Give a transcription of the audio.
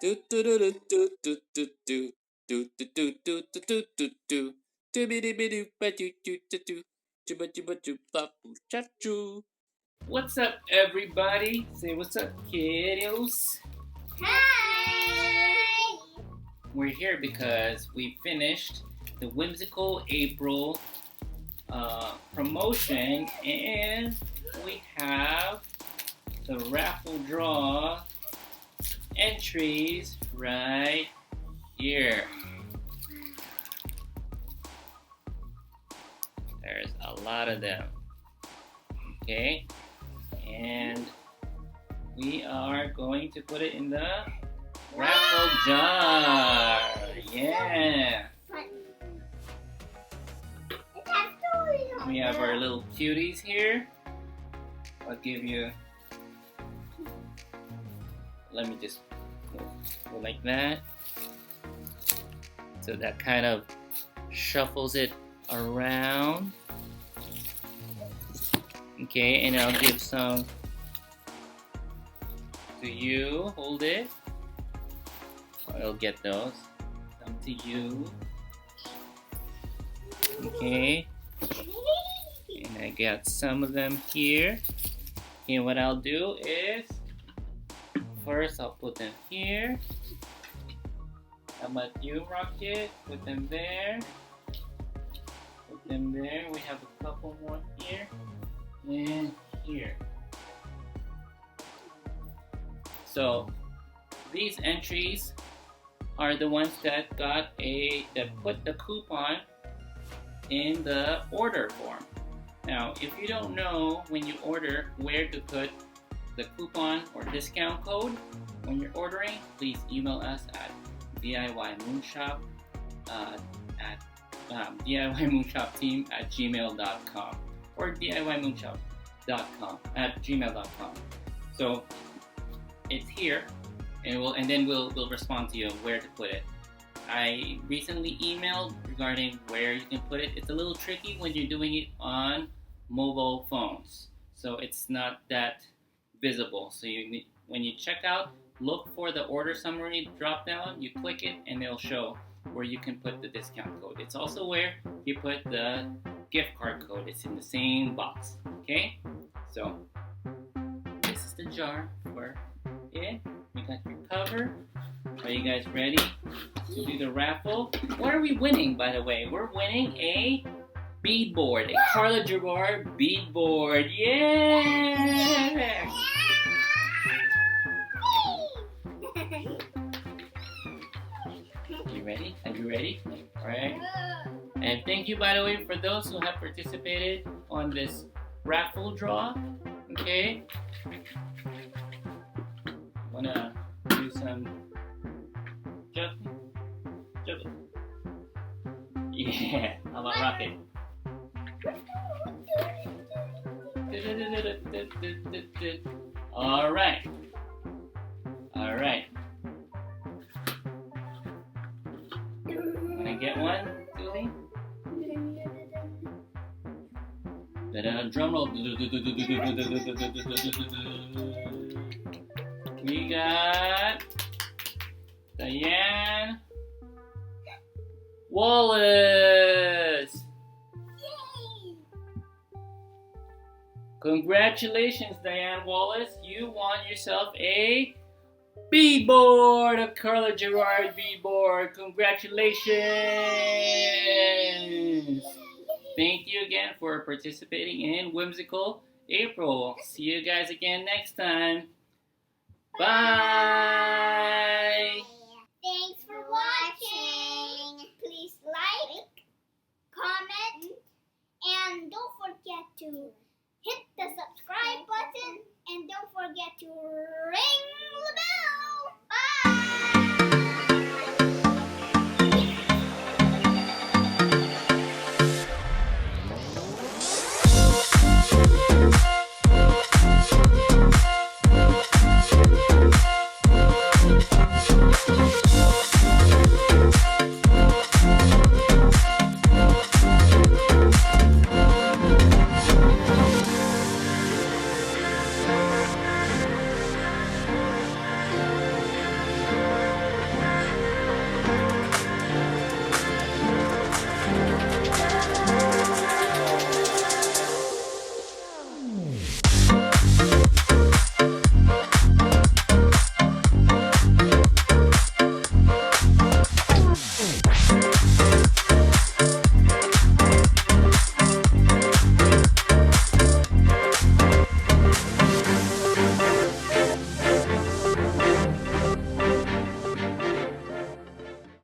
Do do do do do do do do do do do do do do do do do be do be do ba do do do do do ba do ba do ba boo cha choo. What's up, everybody? Say what's up, kiddos. Hi! We're here because we finished the whimsical April promotion, and we have the raffle draw entries right here. There's a lot of them. Okay, and we are going to put it in the raffle jar. Yeah. We have our little cuties here. I'll give you. Let me just go like that. So that kind of shuffles it around. Okay, and I'll give some to you. Hold it. I'll get those. Some to you. Okay. And I got some of them here. Okay, what I'll do is first I'll put them here. How about you, Rocket? Put them there. Put them there. We have a couple more here and here. So these entries are the ones that put the coupon in the order form. Now, if you don't know when you order where to put the coupon or discount code when you're ordering, please email us at DIYmoonshop at DIYmoonshopteam@gmail.com or DIYmoonshop.com@gmail.com. So it's here, and then we'll respond to you where to put it. I recently emailed regarding where you can put it. It's a little tricky when you're doing it on mobile phones, so it's not that visible. So when you check out, look for the order summary drop down, you click it, and it'll show where you can put the discount code. It's also where you put the gift card code. It's in the same box. Okay, so this is the jar for it. We got your cover. Are you guys ready to do the raffle? What are we winning, by the way? We're winning a bead board, a Karla Gerard bead board. Yeah! You ready? Are you ready? All right. And thank you, by the way, for those who have participated on this raffle draw. Okay. Wanna do some jumping? Yeah. How about Rocket? All right. All right. Wanna get one, Julie? Drum roll. We got Diane Wallace. Yay! Congratulations, Diane Wallace. You won yourself a bead board, a Karla Gerard bead board. Congratulations. Thank you again for participating in Whimsical April. See you guys again next time. Bye. Thanks for watching. Please like, comment, and don't forget to hit the subscribe button, and don't forget to ring the bell. Bye!